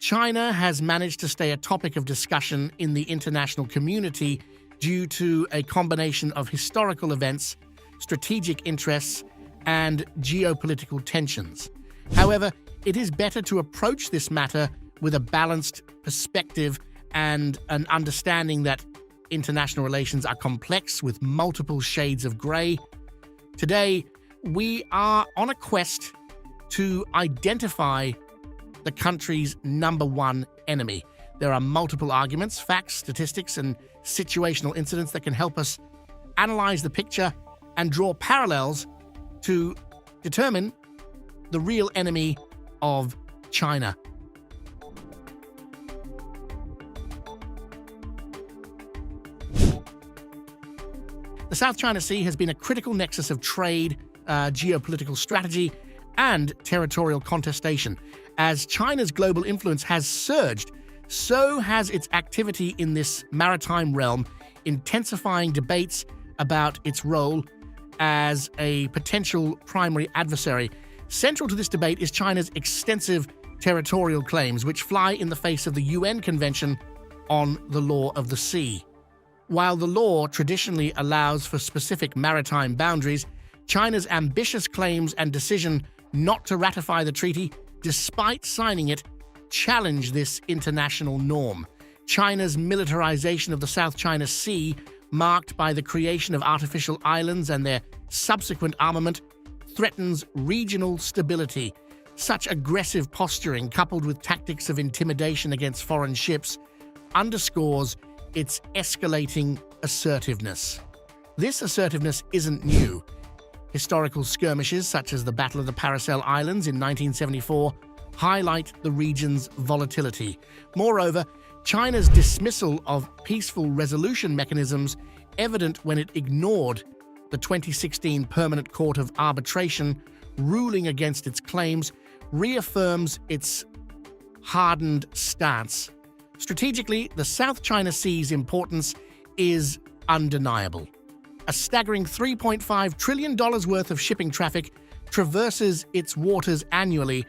China has managed to stay a topic of discussion in the international community due to a combination of historical events, strategic interests, and geopolitical tensions. However, it is better to approach this matter with a balanced perspective and an understanding that international relations are complex with multiple shades of grey. Today, we are on a quest to identify the country's number one enemy. There are multiple arguments, facts, statistics, and situational incidents that can help us analyze the picture and draw parallels to determine the real enemy of China. The South China Sea has been a critical nexus of trade, geopolitical strategy, and territorial contestation. As China's global influence has surged, so has its activity in this maritime realm, intensifying debates about its role as a potential primary adversary. Central to this debate is China's extensive territorial claims, which fly in the face of the UN Convention on the Law of the Sea. While the law traditionally allows for specific maritime boundaries, China's ambitious claims and decision not to ratify the treaty, despite signing it, challenge this international norm. China's militarization of the South China Sea, marked by the creation of artificial islands and their subsequent armament, threatens regional stability. Such aggressive posturing, coupled with tactics of intimidation against foreign ships, underscores its escalating assertiveness. This assertiveness isn't new. Historical skirmishes, such as the Battle of the Paracel Islands in 1974, highlight the region's volatility. Moreover, China's dismissal of peaceful resolution mechanisms, evident when it ignored the 2016 Permanent Court of Arbitration ruling against its claims, reaffirms its hardened stance. Strategically, the South China Sea's importance is undeniable. A staggering $3.5 trillion worth of shipping traffic traverses its waters annually,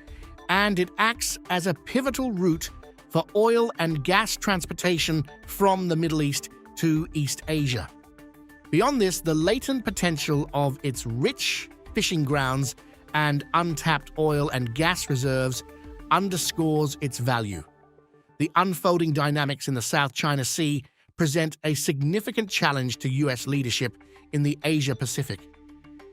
and it acts as a pivotal route for oil and gas transportation from the Middle East to East Asia. Beyond this, the latent potential of its rich fishing grounds and untapped oil and gas reserves underscores its value. The unfolding dynamics in the South China Sea present a significant challenge to U.S. leadership in the Asia-Pacific.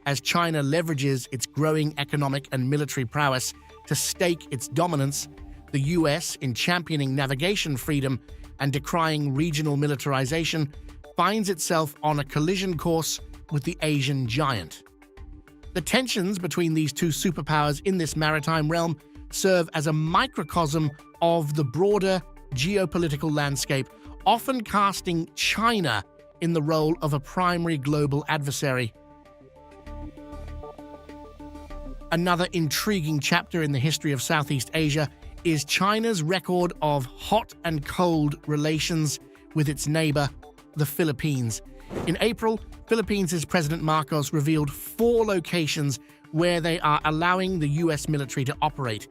As China leverages its growing economic and military prowess to stake its dominance, the U.S., in championing navigation freedom and decrying regional militarization, finds itself on a collision course with the Asian giant. The tensions between these two superpowers in this maritime realm serve as a microcosm of the broader geopolitical landscape, often casting China in the role of a primary global adversary. Another intriguing chapter in the history of Southeast Asia is China's record of hot and cold relations with its neighbor, the Philippines. In April, Philippines' President Marcos revealed 4 locations where they are allowing the U.S. military to operate.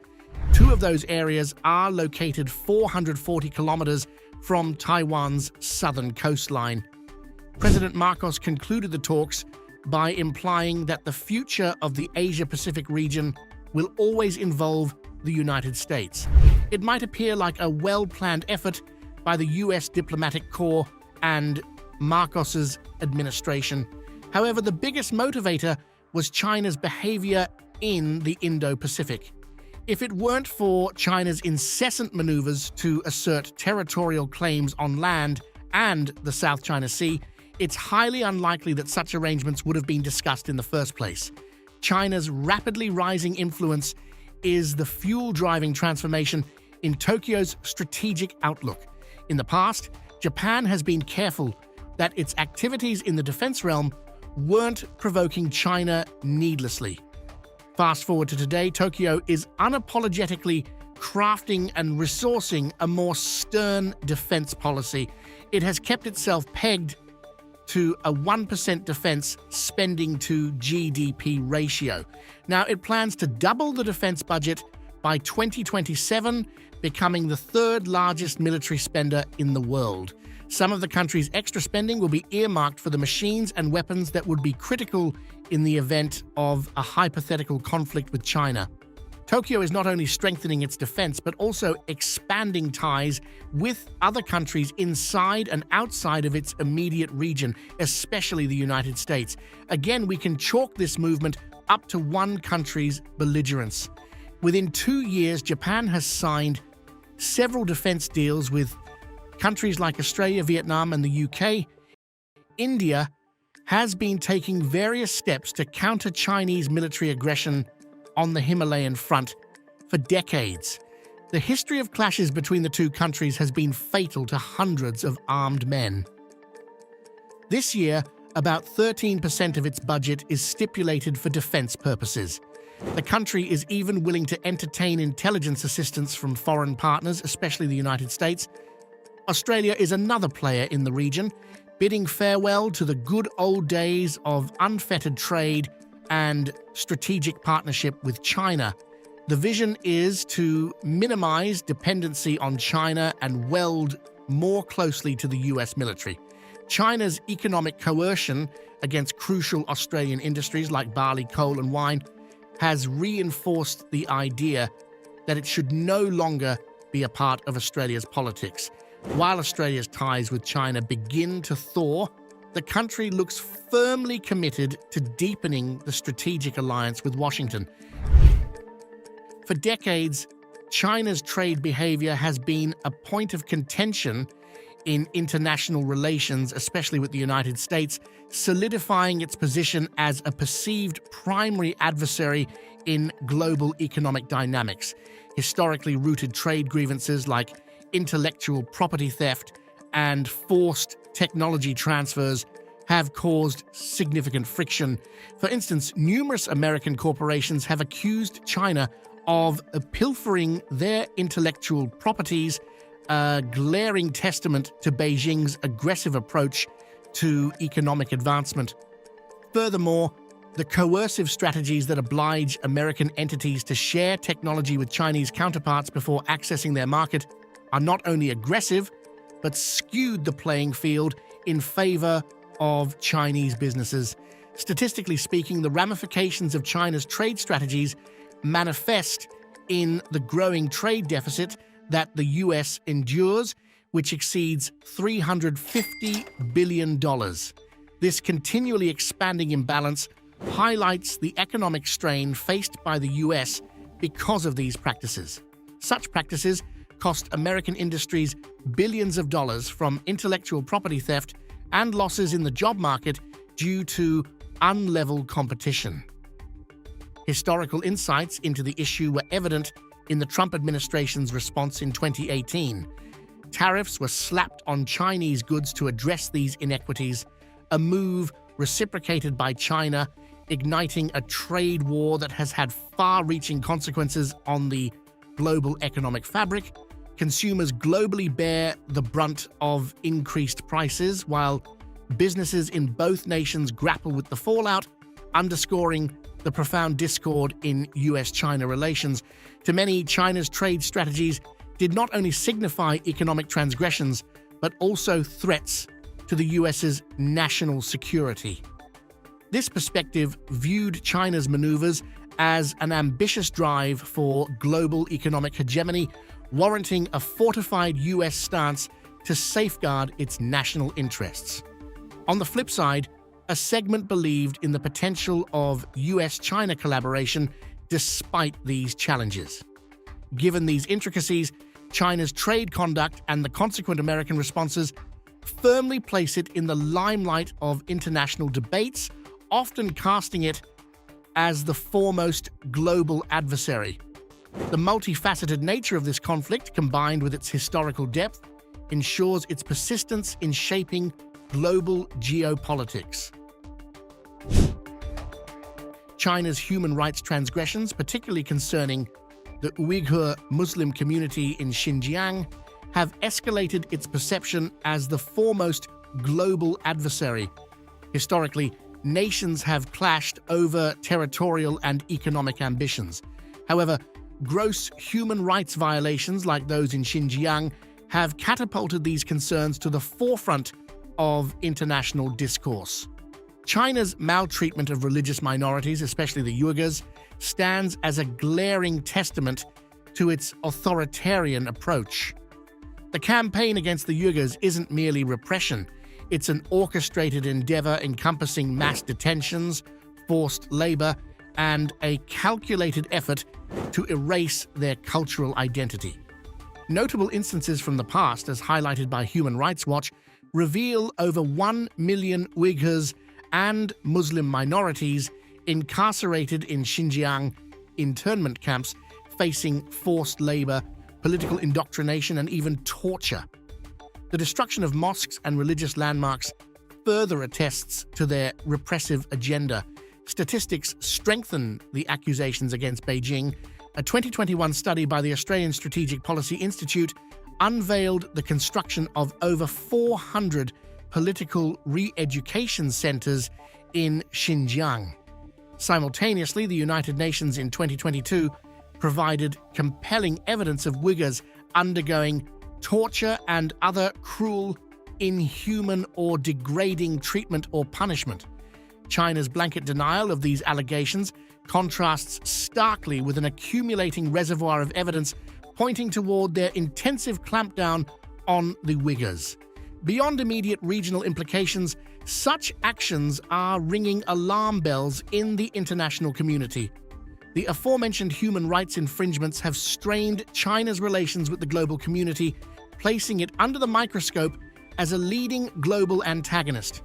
2 of those areas are located 440 kilometers from Taiwan's southern coastline. President Marcos concluded the talks by implying that the future of the Asia-Pacific region will always involve the United States. It might appear like a well-planned effort by the U.S. diplomatic corps and Marcos's administration. However, the biggest motivator was China's behavior in the Indo-Pacific. If it weren't for China's incessant maneuvers to assert territorial claims on land and the South China Sea, it's highly unlikely that such arrangements would have been discussed in the first place. China's rapidly rising influence is the fuel driving transformation in Tokyo's strategic outlook. In the past, Japan has been careful that its activities in the defense realm weren't provoking China needlessly. Fast forward to today, Tokyo is unapologetically crafting and resourcing a more stern defense policy. It has kept itself pegged to a 1% defense spending to GDP ratio. Now, it plans to double the defense budget by 2027 becoming the third largest military spender in the world. Some of the country's extra spending will be earmarked for the machines and weapons that would be critical in the event of a hypothetical conflict with China. Tokyo is not only strengthening its defense, but also expanding ties with other countries inside and outside of its immediate region, especially the United States. Again, we can chalk this movement up to one country's belligerence. Within 2 years, Japan has signed several defense deals with countries like Australia, Vietnam, and the UK. India has been taking various steps to counter Chinese military aggression on the Himalayan front for decades. The history of clashes between the two countries has been fatal to hundreds of armed men. This year, about 13% of its budget is stipulated for defense purposes. The country is even willing to entertain intelligence assistance from foreign partners, especially the United States. Australia is another player in the region, bidding farewell to the good old days of unfettered trade and strategic partnership with China. The vision is to minimize dependency on China and weld more closely to the US military. China's economic coercion against crucial Australian industries like barley, coal, and wine has reinforced the idea that it should no longer be a part of Australia's politics. While Australia's ties with China begin to thaw, the country looks firmly committed to deepening the strategic alliance with Washington. For decades, China's trade behavior has been a point of contention in international relations, especially with the United States, solidifying its position as a perceived primary adversary in global economic dynamics. Historically rooted trade grievances like intellectual property theft and forced technology transfers have caused significant friction. For instance, numerous American corporations have accused China of pilfering their intellectual properties, a glaring testament to Beijing's aggressive approach to economic advancement. Furthermore, the coercive strategies that oblige American entities to share technology with Chinese counterparts before accessing their market are not only aggressive, but skewed the playing field in favor of Chinese businesses. Statistically speaking, the ramifications of China's trade strategies manifest in the growing trade deficit that the US endures, which exceeds $350 billion. This continually expanding imbalance highlights the economic strain faced by the US because of these practices. Such practices cost American industries billions of dollars from intellectual property theft and losses in the job market due to unlevel competition. Historical insights into the issue were evident in the Trump administration's response in 2018. Tariffs were slapped on Chinese goods to address these inequities, a move reciprocated by China, igniting a trade war that has had far-reaching consequences on the global economic fabric. Consumers globally bear the brunt of increased prices, while businesses in both nations grapple with the fallout, underscoring the profound discord in US-China relations. To many, China's trade strategies did not only signify economic transgressions, but also threats to the US's national security. This perspective viewed China's maneuvers as an ambitious drive for global economic hegemony, warranting a fortified US stance to safeguard its national interests. On the flip side, a segment believed in the potential of US-China collaboration despite these challenges. Given these intricacies, China's trade conduct and the consequent American responses firmly place it in the limelight of international debates, often casting it as the foremost global adversary. The multifaceted nature of this conflict, combined with its historical depth, ensures its persistence in shaping global geopolitics. China's human rights transgressions, particularly concerning the Uyghur Muslim community in Xinjiang, have escalated its perception as the foremost global adversary. Historically, nations have clashed over territorial and economic ambitions. However, gross human rights violations like those in Xinjiang have catapulted these concerns to the forefront of international discourse. China's maltreatment of religious minorities, especially the Uyghurs, stands as a glaring testament to its authoritarian approach. The campaign against the Uyghurs isn't merely repression, it's an orchestrated endeavor encompassing mass detentions, forced labor, and a calculated effort to erase their cultural identity. Notable instances from the past, as highlighted by Human Rights Watch, reveal over 1 million Uyghurs and Muslim minorities incarcerated in Xinjiang internment camps, facing forced labor, political indoctrination, and even torture. The destruction of mosques and religious landmarks further attests to their repressive agenda. Statistics strengthen the accusations against Beijing. A 2021 study by the Australian Strategic Policy Institute unveiled the construction of over 400 political re-education centers in Xinjiang. Simultaneously, the United Nations in 2022 provided compelling evidence of Uyghurs undergoing torture and other cruel, inhuman, or degrading treatment or punishment. China's blanket denial of these allegations contrasts starkly with an accumulating reservoir of evidence pointing toward their intensive clampdown on the Uyghurs. Beyond immediate regional implications, such actions are ringing alarm bells in the international community. The aforementioned human rights infringements have strained China's relations with the global community, placing it under the microscope as a leading global antagonist.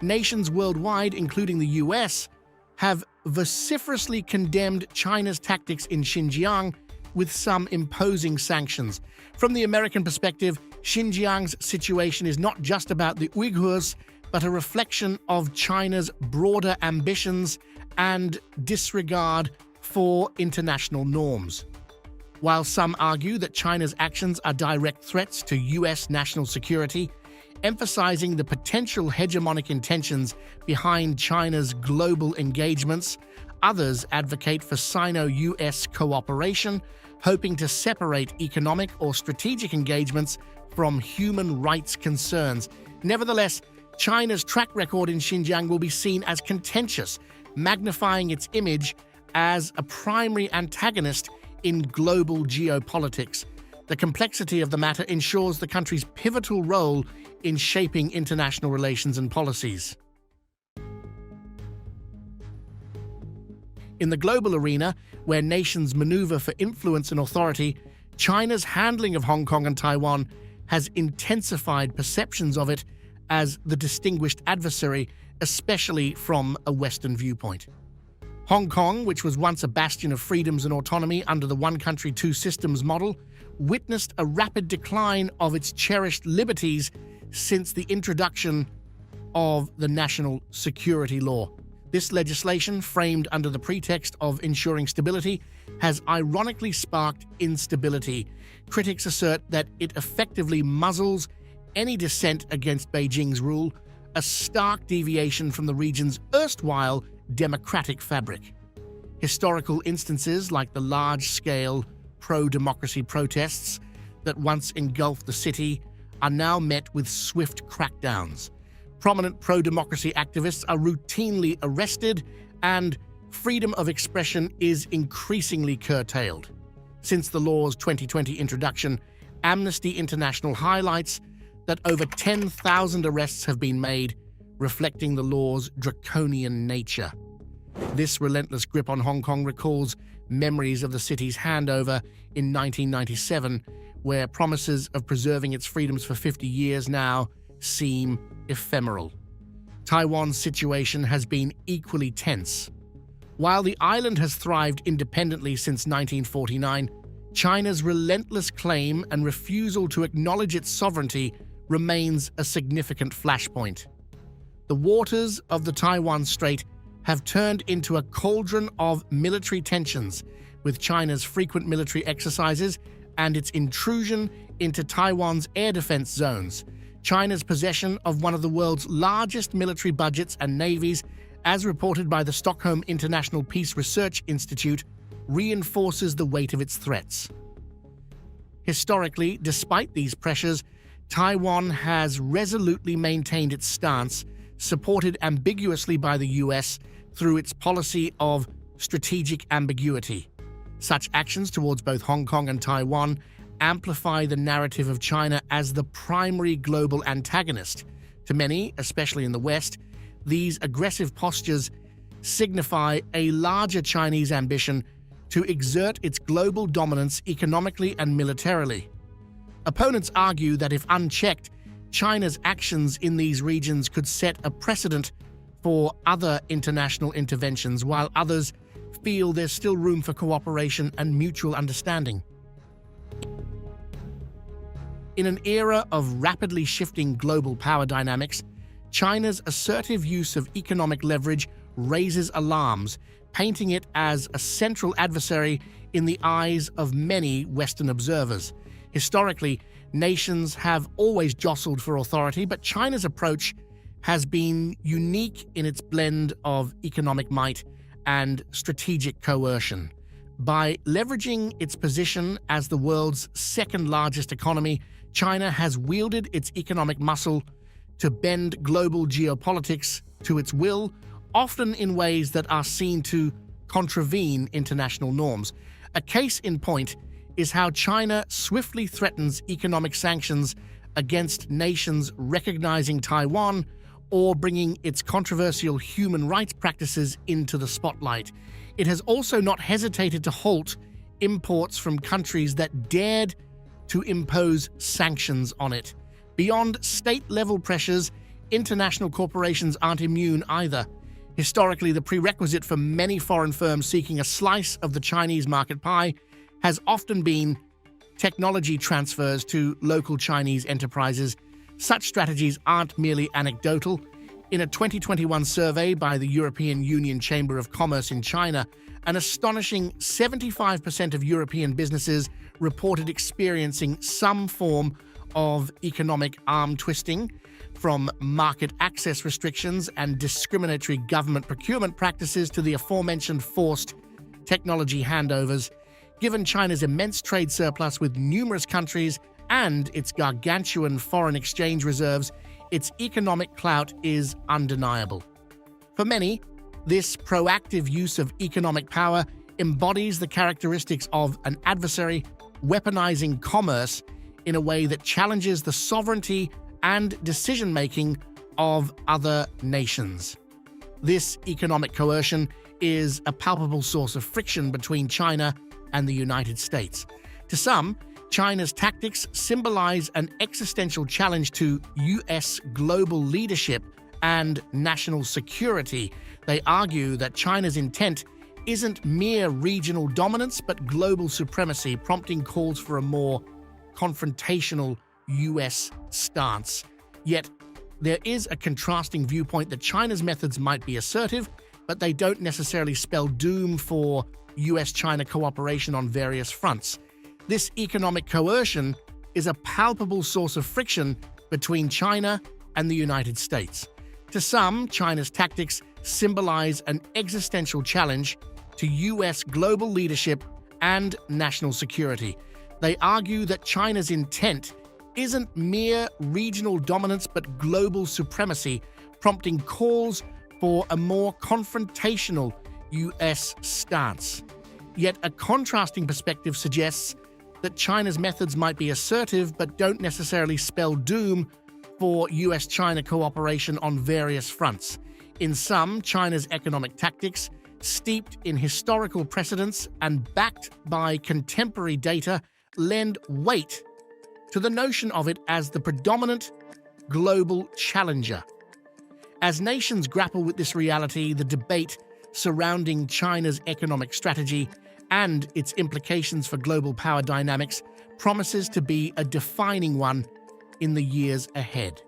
Nations worldwide, including the US, have vociferously condemned China's tactics in Xinjiang, with some imposing sanctions. From the American perspective, Xinjiang's situation is not just about the Uyghurs, but a reflection of China's broader ambitions and disregard for international norms. While some argue that China's actions are direct threats to US national security, emphasizing the potential hegemonic intentions behind China's global engagements, others advocate for Sino-US cooperation, hoping to separate economic or strategic engagements from human rights concerns. Nevertheless, China's track record in Xinjiang will be seen as contentious, magnifying its image as a primary antagonist in global geopolitics. The complexity of the matter ensures the country's pivotal role in shaping international relations and policies. In the global arena, where nations maneuver for influence and authority, China's handling of Hong Kong and Taiwan has intensified perceptions of it as the distinguished adversary, especially from a Western viewpoint. Hong Kong, which was once a bastion of freedoms and autonomy under the one country, two systems model, witnessed a rapid decline of its cherished liberties since the introduction of the national security law. This legislation, framed under the pretext of ensuring stability, has ironically sparked instability. Critics assert that it effectively muzzles any dissent against Beijing's rule, a stark deviation from the region's erstwhile democratic fabric. Historical instances like the large-scale pro-democracy protests that once engulfed the city are now met with swift crackdowns. Prominent pro-democracy activists are routinely arrested, and freedom of expression is increasingly curtailed. Since the law's 2020 introduction, Amnesty International highlights that over 10,000 arrests have been made, reflecting the law's draconian nature. This relentless grip on Hong Kong recalls memories of the city's handover in 1997, where promises of preserving its freedoms for 50 years now seem ephemeral. Taiwan's situation has been equally tense. While the island has thrived independently since 1949, China's relentless claim and refusal to acknowledge its sovereignty remains a significant flashpoint. The waters of the Taiwan Strait have turned into a cauldron of military tensions, with China's frequent military exercises and its intrusion into Taiwan's air defense zones. China's possession of one of the world's largest military budgets and navies, as reported by the Stockholm International Peace Research Institute, reinforces the weight of its threats. Historically, despite these pressures, Taiwan has resolutely maintained its stance, supported ambiguously by the US through its policy of strategic ambiguity. Such actions towards both Hong Kong and Taiwan amplify the narrative of China as the primary global antagonist. To many, especially in the West, these aggressive postures signify a larger Chinese ambition to exert its global dominance economically and militarily. Opponents argue that if unchecked, China's actions in these regions could set a precedent for other international interventions, while others feel there's still room for cooperation and mutual understanding. In an era of rapidly shifting global power dynamics, China's assertive use of economic leverage raises alarms, painting it as a central adversary in the eyes of many Western observers. Historically, nations have always jostled for authority, but China's approach has been unique in its blend of economic might and strategic coercion. By leveraging its position as the world's second-largest economy, China has wielded its economic muscle to bend global geopolitics to its will, often in ways that are seen to contravene international norms. A case in point is how China swiftly threatens economic sanctions against nations recognizing Taiwan or bringing its controversial human rights practices into the spotlight. It has also not hesitated to halt imports from countries that dared to impose sanctions on it. Beyond state-level pressures, international corporations aren't immune either. Historically, the prerequisite for many foreign firms seeking a slice of the Chinese market pie has often been technology transfers to local Chinese enterprises. Such strategies aren't merely anecdotal. In a 2021 survey by the European Union Chamber of Commerce in China, an astonishing 75% of European businesses reported experiencing some form of economic arm twisting, from market access restrictions and discriminatory government procurement practices to the aforementioned forced technology handovers. Given China's immense trade surplus with numerous countries and its gargantuan foreign exchange reserves, its economic clout is undeniable. For many, this proactive use of economic power embodies the characteristics of an adversary, weaponizing commerce in a way that challenges the sovereignty and decision-making of other nations. This economic coercion is a palpable source of friction between China and the United States. To some, China's tactics symbolize an existential challenge to U.S. global leadership and national security. They argue that China's intent isn't mere regional dominance but global supremacy, prompting calls for a more confrontational U.S. stance. Yet, there is a contrasting viewpoint that China's methods might be assertive, but they don't necessarily spell doom for U.S.-China cooperation on various fronts. This economic coercion is a palpable source of friction between China and the United States. To some, China's tactics symbolize an existential challenge to U.S. global leadership and national security. They argue that China's intent isn't mere regional dominance but global supremacy, prompting calls for a more confrontational U.S. stance. Yet a contrasting perspective suggests that China's methods might be assertive but don't necessarily spell doom for U.S.-China cooperation on various fronts. In some, China's economic tactics, steeped in historical precedents and backed by contemporary data, lend weight to the notion of it as the predominant global challenger. As nations grapple with this reality, the debate surrounding China's economic strategy and its implications for global power dynamics promises to be a defining one in the years ahead.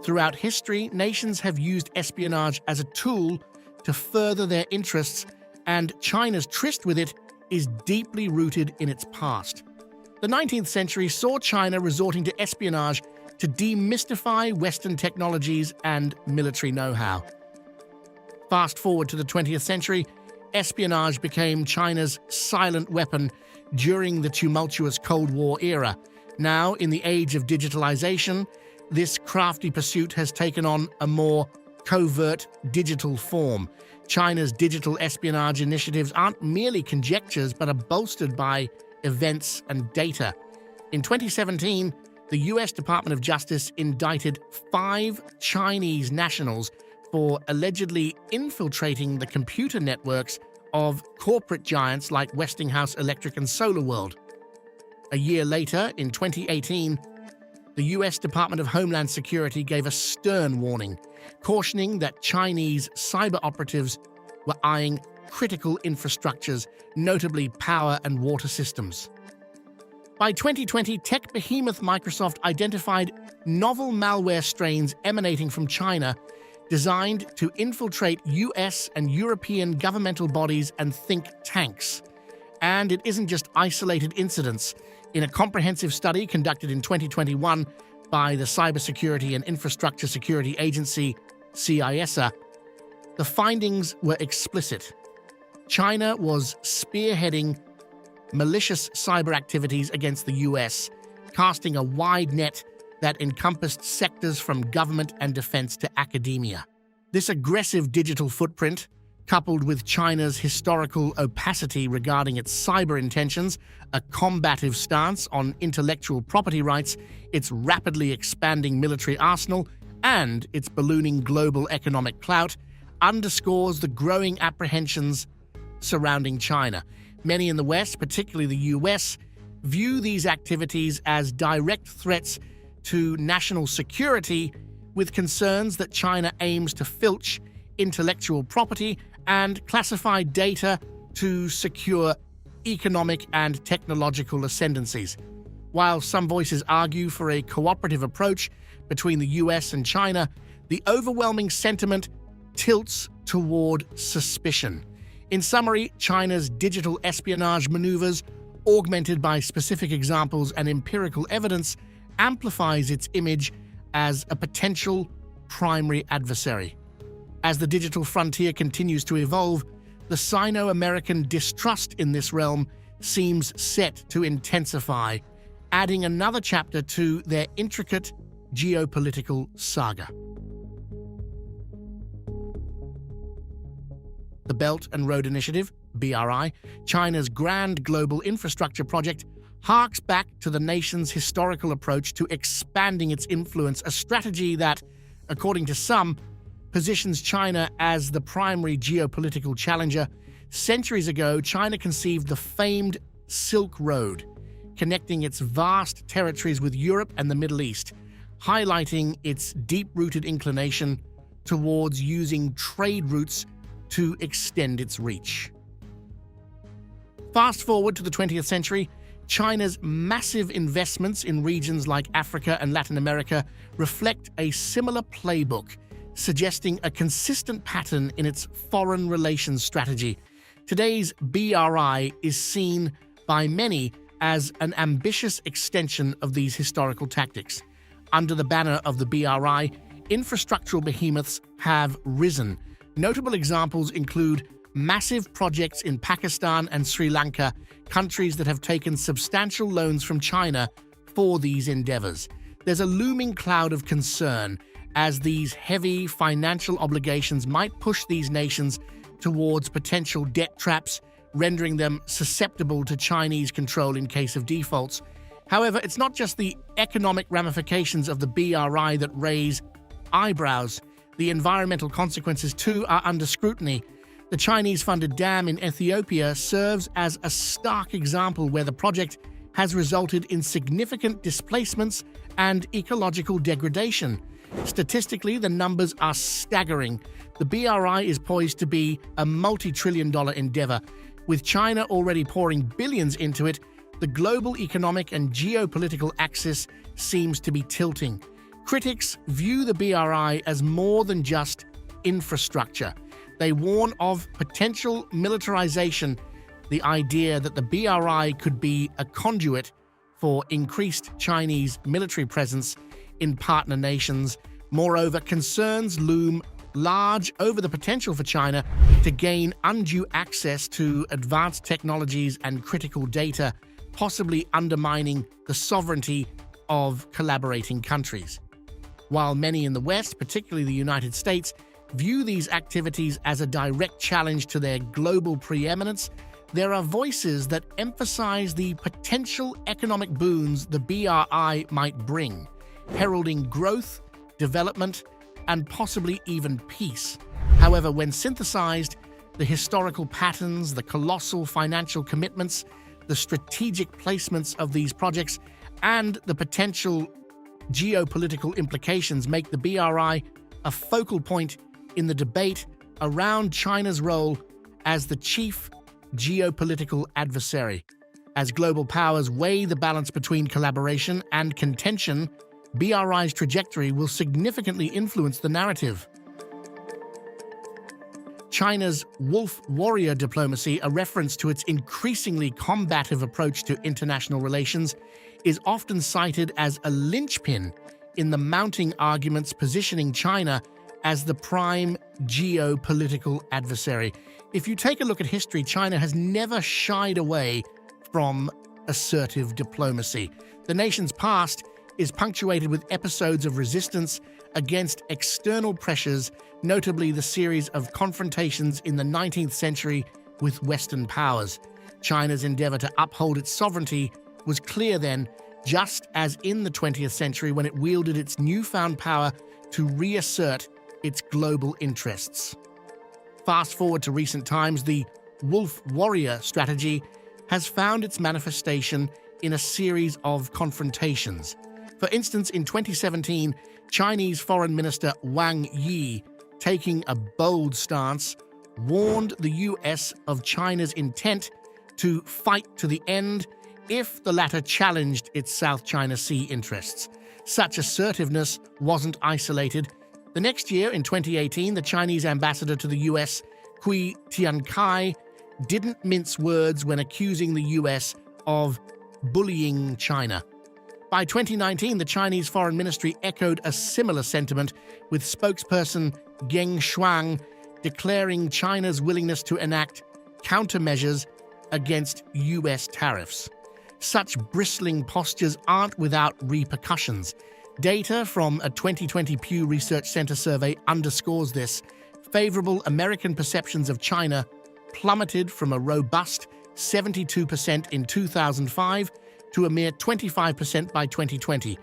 Throughout history, nations have used espionage as a tool to further their interests, and China's tryst with it is deeply rooted in its past. The 19th century saw China resorting to espionage to demystify Western technologies and military know-how. Fast forward to the 20th century, espionage became China's silent weapon during the tumultuous Cold War era. Now, in the age of digitalization, this crafty pursuit has taken on a more covert digital form. China's digital espionage initiatives aren't merely conjectures but are bolstered by events and data. In 2017, the US Department of Justice indicted 5 Chinese nationals for allegedly infiltrating the computer networks of corporate giants like Westinghouse Electric and SolarWorld. A year later, in 2018, the US Department of Homeland Security gave a stern warning, cautioning that Chinese cyber operatives were eyeing critical infrastructures, notably power and water systems. By 2020, tech behemoth Microsoft identified novel malware strains emanating from China designed to infiltrate US and European governmental bodies and think tanks. And it isn't just isolated incidents. In a comprehensive study conducted in 2021 by the Cybersecurity and Infrastructure Security Agency, CISA, the findings were explicit. China was spearheading malicious cyber activities against the US, casting a wide net that encompassed sectors from government and defense to academia. This aggressive digital footprint, coupled with China's historical opacity regarding its cyber intentions, a combative stance on intellectual property rights, its rapidly expanding military arsenal, and its ballooning global economic clout, underscores the growing apprehensions surrounding China. Many in the West, particularly the US, view these activities as direct threats to national security, with concerns that China aims to filch intellectual property and classified data to secure economic and technological ascendancies. While some voices argue for a cooperative approach between the US and China, the overwhelming sentiment tilts toward suspicion. In summary, China's digital espionage maneuvers, augmented by specific examples and empirical evidence, amplifies its image as a potential primary adversary. As the digital frontier continues to evolve, the Sino-American distrust in this realm seems set to intensify, adding another chapter to their intricate geopolitical saga. The Belt and Road Initiative, BRI, China's grand global infrastructure project, harks back to the nation's historical approach to expanding its influence, a strategy that, according to some, positions China as the primary geopolitical challenger. Centuries ago, China conceived the famed Silk Road, connecting its vast territories with Europe and the Middle East, highlighting its deep-rooted inclination towards using trade routes to extend its reach. Fast forward to the 20th century, China's massive investments in regions like Africa and Latin America reflect a similar playbook, suggesting a consistent pattern in its foreign relations strategy. Today's BRI is seen by many as an ambitious extension of these historical tactics. Under the banner of the BRI, infrastructural behemoths have risen. Notable examples include massive projects in Pakistan and Sri Lanka, countries that have taken substantial loans from China for these endeavors. There's a looming cloud of concern as these heavy financial obligations might push these nations towards potential debt traps, rendering them susceptible to Chinese control in case of defaults. However, it's not just the economic ramifications of the BRI that raise eyebrows. The environmental consequences, too, are under scrutiny. The Chinese-funded dam in Ethiopia serves as a stark example where the project has resulted in significant displacements and ecological degradation. Statistically, the numbers are staggering. The BRI is poised to be a multi-trillion-dollar endeavor. With China already pouring billions into it, the global economic and geopolitical axis seems to be tilting. Critics view the BRI as more than just infrastructure. They warn of potential militarization, the idea that the BRI could be a conduit for increased Chinese military presence in partner nations. Moreover, concerns loom large over the potential for China to gain undue access to advanced technologies and critical data, possibly undermining the sovereignty of collaborating countries. While many in the West, particularly the United States, view these activities as a direct challenge to their global preeminence, there are voices that emphasize the potential economic boons the BRI might bring, heralding growth, development, and possibly even peace. However, when synthesized, the historical patterns, the colossal financial commitments, the strategic placements of these projects, and the potential geopolitical implications make the BRI a focal point in the debate around China's role as the chief geopolitical adversary. As global powers weigh the balance between collaboration and contention, BRI's trajectory will significantly influence the narrative. China's wolf warrior diplomacy, a reference to its increasingly combative approach to international relations, is often cited as a linchpin in the mounting arguments positioning China as the prime geopolitical adversary. If you take a look at history, China has never shied away from assertive diplomacy. The nation's past is punctuated with episodes of resistance against external pressures, notably the series of confrontations in the 19th century with Western powers. China's endeavor to uphold its sovereignty was clear then, just as in the 20th century when it wielded its newfound power to reassert its global interests. Fast forward to recent times, the wolf warrior strategy has found its manifestation in a series of confrontations. For instance, in 2017, Chinese Foreign Minister Wang Yi, taking a bold stance, warned the US of China's intent to fight to the end if the latter challenged its South China Sea interests. Such assertiveness wasn't isolated. The next year, in 2018, the Chinese ambassador to the US, Hui Tiankai, didn't mince words when accusing the US of bullying China. By 2019, the Chinese Foreign Ministry echoed a similar sentiment, with spokesperson Geng Shuang declaring China's willingness to enact countermeasures against US tariffs. Such bristling postures aren't without repercussions. Data from a 2020 Pew Research Center survey underscores this. Favorable American perceptions of China plummeted from a robust 72% in 2005 to a mere 25% by 2020.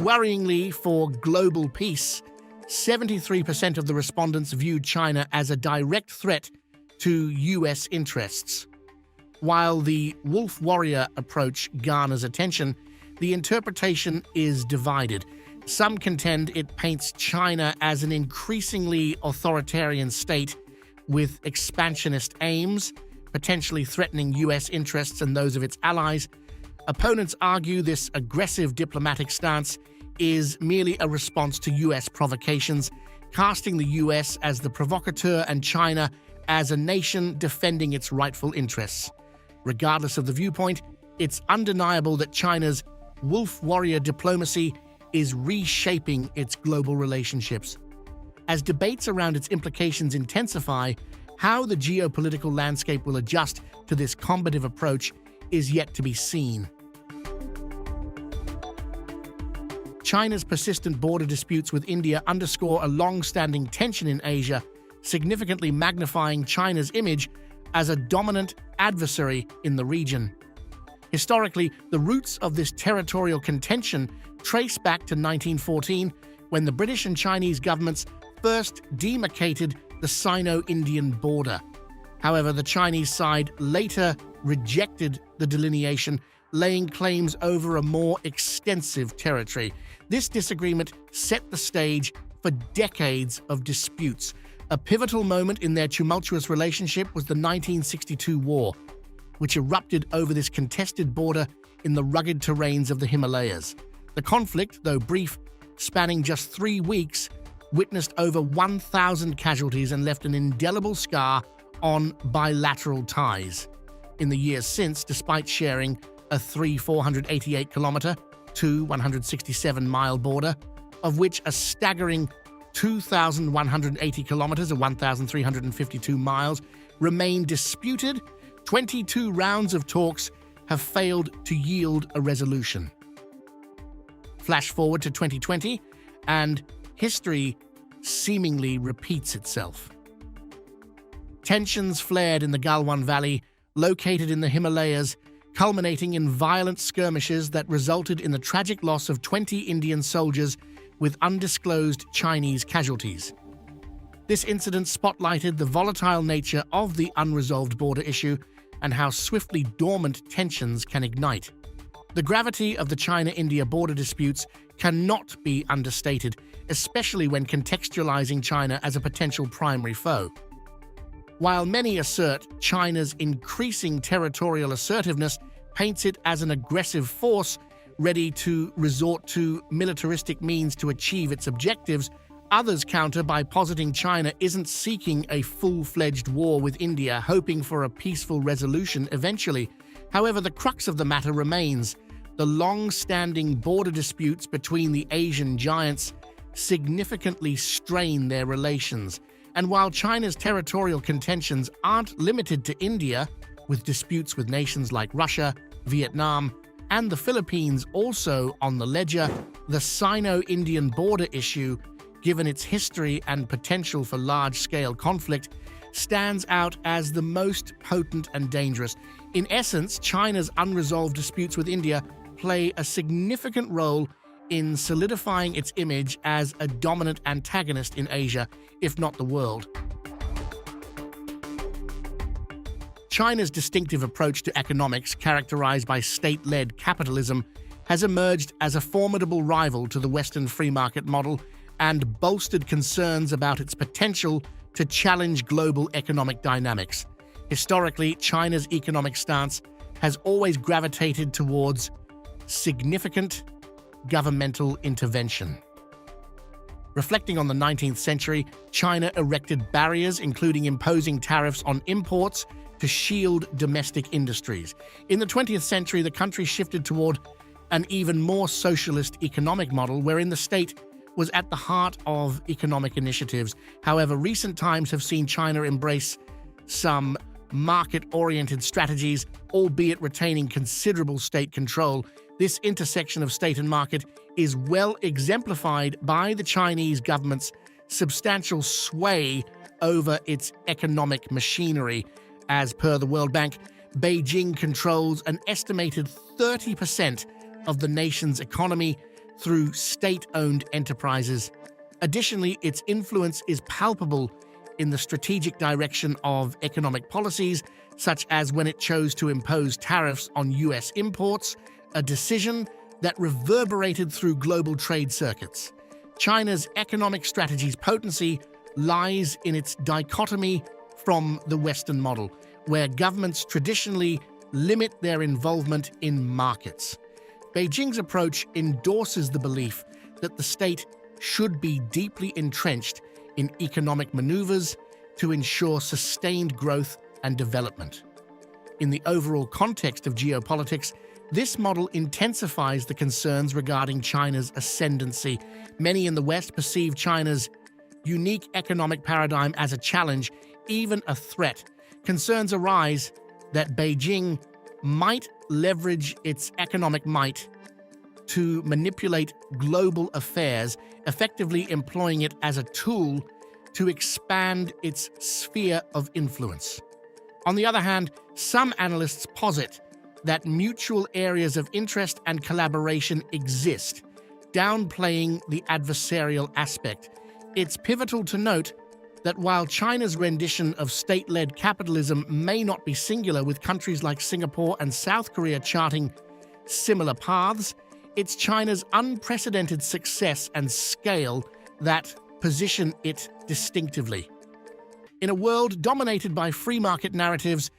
Worryingly, for global peace, 73% of the respondents viewed China as a direct threat to US interests. While the wolf warrior approach garners attention, the interpretation is divided. Some contend it paints China as an increasingly authoritarian state with expansionist aims, potentially threatening US interests and those of its allies. Opponents argue this aggressive diplomatic stance is merely a response to US provocations, casting the US as the provocateur and China as a nation defending its rightful interests. Regardless of the viewpoint, it's undeniable that China's wolf warrior diplomacy is reshaping its global relationships. As debates around its implications intensify, how the geopolitical landscape will adjust to this combative approach is yet to be seen. China's persistent border disputes with India underscore a long-standing tension in Asia, significantly magnifying China's image as a dominant adversary in the region. Historically, the roots of this territorial contention trace back to 1914, when the British and Chinese governments first demarcated the Sino-Indian border. However, the Chinese side later rejected the delineation, laying claims over a more extensive territory. This disagreement set the stage for decades of disputes. A pivotal moment in their tumultuous relationship was the 1962 war, which erupted over this contested border in the rugged terrains of the Himalayas. The conflict, though brief, spanning just 3 weeks, witnessed over 1,000 casualties and left an indelible scar on bilateral ties. In the years since, despite sharing a 488-kilometer, 167-mile border, of which a staggering 2,180 kilometers or 1,352 miles remain disputed. 22 rounds of talks have failed to yield a resolution. Flash forward to 2020, and history seemingly repeats itself. Tensions flared in the Galwan Valley, located in the Himalayas, culminating in violent skirmishes that resulted in the tragic loss of 20 Indian soldiers with undisclosed Chinese casualties. This incident spotlighted the volatile nature of the unresolved border issue and how swiftly dormant tensions can ignite. The gravity of the China-India border disputes cannot be understated, especially when contextualizing China as a potential primary foe. While many assert China's increasing territorial assertiveness paints it as an aggressive force ready to resort to militaristic means to achieve its objectives, others counter by positing China isn't seeking a full-fledged war with India, hoping for a peaceful resolution eventually. However, the crux of the matter remains. The long-standing border disputes between the Asian giants significantly strain their relations. And while China's territorial contentions aren't limited to India, with disputes with nations like Russia, Vietnam, and the Philippines also on the ledger, the Sino-Indian border issue, given its history and potential for large-scale conflict, stands out as the most potent and dangerous. In essence, China's unresolved disputes with India play a significant role in solidifying its image as a dominant antagonist in Asia, if not the world. China's distinctive approach to economics, characterized by state-led capitalism, has emerged as a formidable rival to the Western free market model and bolstered concerns about its potential to challenge global economic dynamics. Historically, China's economic stance has always gravitated towards significant governmental intervention. Reflecting on the 19th century, China erected barriers, including imposing tariffs on imports to shield domestic industries. In the 20th century, the country shifted toward an even more socialist economic model, wherein the state was at the heart of economic initiatives. However, recent times have seen China embrace some market-oriented strategies, albeit retaining considerable state control. This intersection of state and market is well exemplified by the Chinese government's substantial sway over its economic machinery. As per the World Bank, Beijing controls an estimated 30% of the nation's economy through state-owned enterprises. Additionally, its influence is palpable in the strategic direction of economic policies, such as when it chose to impose tariffs on U.S. imports, a decision that reverberated through global trade circuits. China's economic strategy's potency lies in its dichotomy from the Western model, where governments traditionally limit their involvement in markets. Beijing's approach endorses the belief that the state should be deeply entrenched in economic maneuvers to ensure sustained growth and development. In the overall context of geopolitics, this model intensifies the concerns regarding China's ascendancy. Many in the West perceive China's unique economic paradigm as a challenge, even a threat. Concerns arise that Beijing might leverage its economic might to manipulate global affairs, effectively employing it as a tool to expand its sphere of influence. On the other hand, some analysts posit that mutual areas of interest and collaboration exist, downplaying the adversarial aspect. It's pivotal to note that while China's rendition of state-led capitalism may not be singular, with countries like Singapore and South Korea charting similar paths, it's China's unprecedented success and scale that position it distinctively. In a world dominated by free market narratives,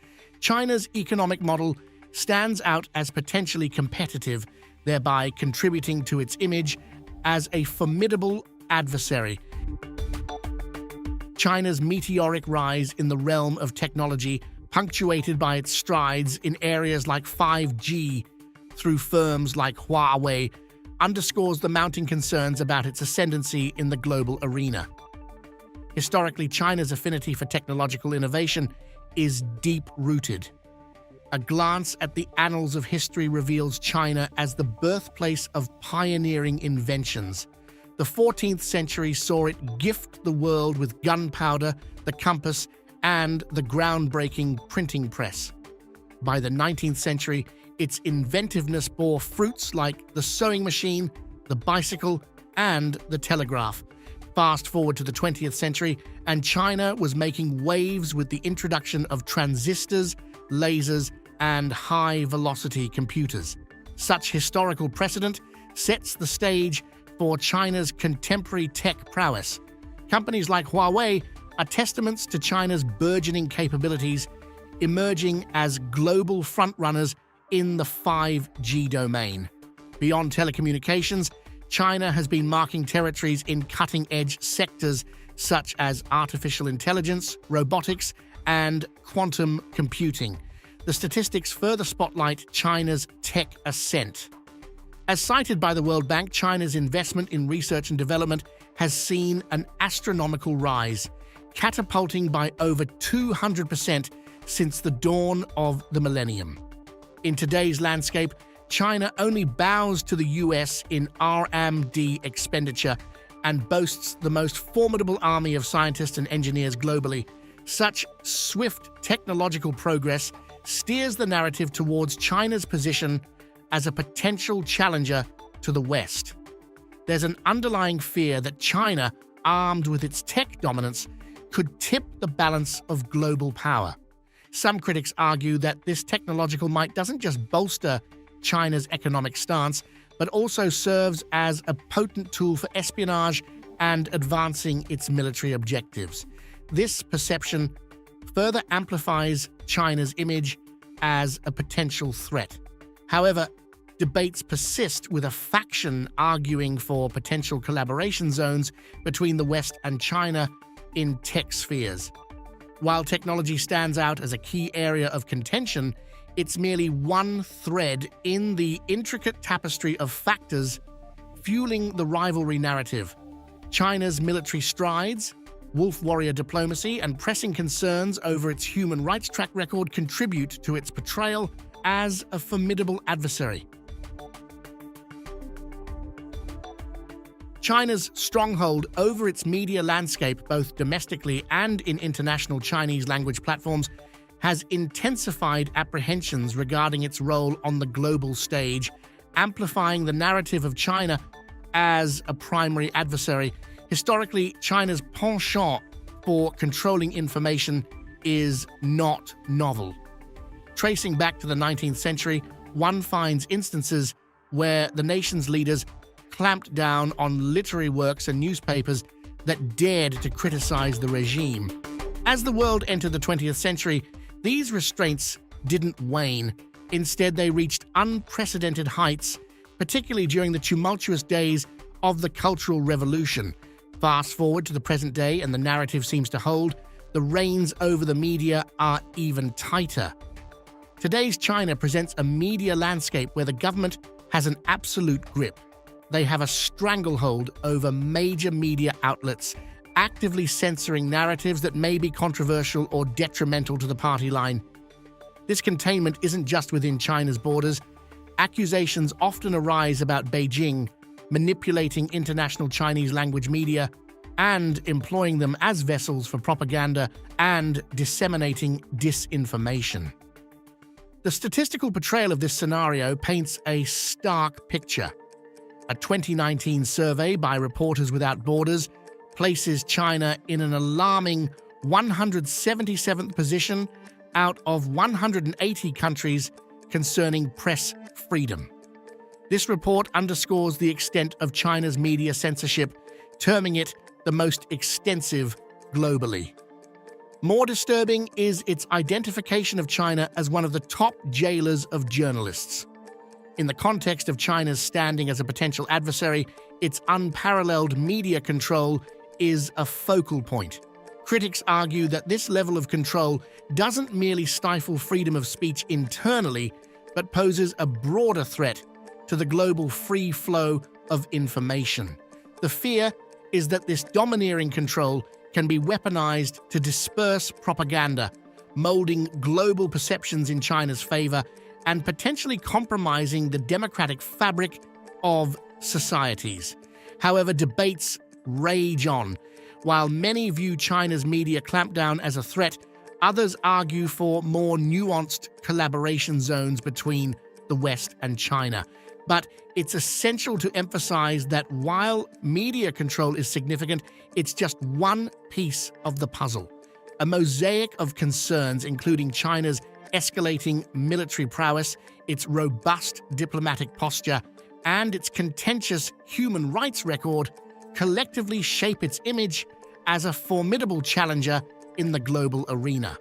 China's economic model stands out as potentially competitive, thereby contributing to its image as a formidable adversary. China's meteoric rise in the realm of technology, punctuated by its strides in areas like 5G through firms like Huawei, underscores the mounting concerns about its ascendancy in the global arena. Historically, China's affinity for technological innovation is deep-rooted. A glance at the annals of history reveals China as the birthplace of pioneering inventions. The 14th century saw it gift the world with gunpowder, the compass, and the groundbreaking printing press. By the 19th century, its inventiveness bore fruits like the sewing machine, the bicycle, and the telegraph. Fast forward to the 20th century, and China was making waves with the introduction of transistors, lasers, and high-velocity computers. Such historical precedent sets the stage for China's contemporary tech prowess. Companies like Huawei are testaments to China's burgeoning capabilities, emerging as global frontrunners in the 5G domain. Beyond telecommunications, China has been marking territories in cutting-edge sectors such as artificial intelligence, robotics, and quantum computing. The statistics further spotlight China's tech ascent. As cited by the World Bank, China's investment in research and development has seen an astronomical rise, catapulting by over 200% since the dawn of the millennium. In today's landscape, China only bows to the US in R&D expenditure and boasts the most formidable army of scientists and engineers globally. Such swift technological progress steers the narrative towards China's position as a potential challenger to the West. There's an underlying fear that China, armed with its tech dominance, could tip the balance of global power. Some critics argue that this technological might doesn't just bolster China's economic stance, but also serves as a potent tool for espionage and advancing its military objectives. This perception further amplifies China's image as a potential threat. However, debates persist, with a faction arguing for potential collaboration zones between the West and China in tech spheres. While technology stands out as a key area of contention, it's merely one thread in the intricate tapestry of factors fueling the rivalry narrative. China's military strides, wolf warrior diplomacy, and pressing concerns over its human rights track record contribute to its portrayal as a formidable adversary. China's stronghold over its media landscape, both domestically and in international Chinese-language platforms, has intensified apprehensions regarding its role on the global stage, amplifying the narrative of China as a primary adversary. Historically, China's penchant for controlling information is not novel. Tracing back to the 19th century, one finds instances where the nation's leaders clamped down on literary works and newspapers that dared to criticize the regime. As the world entered the 20th century, these restraints didn't wane. Instead, they reached unprecedented heights, particularly during the tumultuous days of the Cultural Revolution. Fast forward to the present day, and the narrative seems to hold. The reins over the media are even tighter. Today's China presents a media landscape where the government has an absolute grip. They have a stranglehold over major media outlets, actively censoring narratives that may be controversial or detrimental to the party line. This containment isn't just within China's borders. Accusations often arise about Beijing manipulating international Chinese-language media and employing them as vessels for propaganda and disseminating disinformation. The statistical portrayal of this scenario paints a stark picture. A 2019 survey by Reporters Without Borders places China in an alarming 177th position out of 180 countries concerning press freedom. This report underscores the extent of China's media censorship, terming it the most extensive globally. More disturbing is its identification of China as one of the top jailers of journalists. In the context of China's standing as a potential adversary, its unparalleled media control is a focal point. Critics argue that this level of control doesn't merely stifle freedom of speech internally, but poses a broader threat to the global free flow of information. The fear is that this domineering control can be weaponized to disperse propaganda, molding global perceptions in China's favor and potentially compromising the democratic fabric of societies. However, debates rage on. While many view China's media clampdown as a threat, others argue for more nuanced collaboration zones between the West and China. But it's essential to emphasize that while media control is significant, it's just one piece of the puzzle. A mosaic of concerns, including China's escalating military prowess, its robust diplomatic posture, and its contentious human rights record, collectively shape its image as a formidable challenger in the global arena.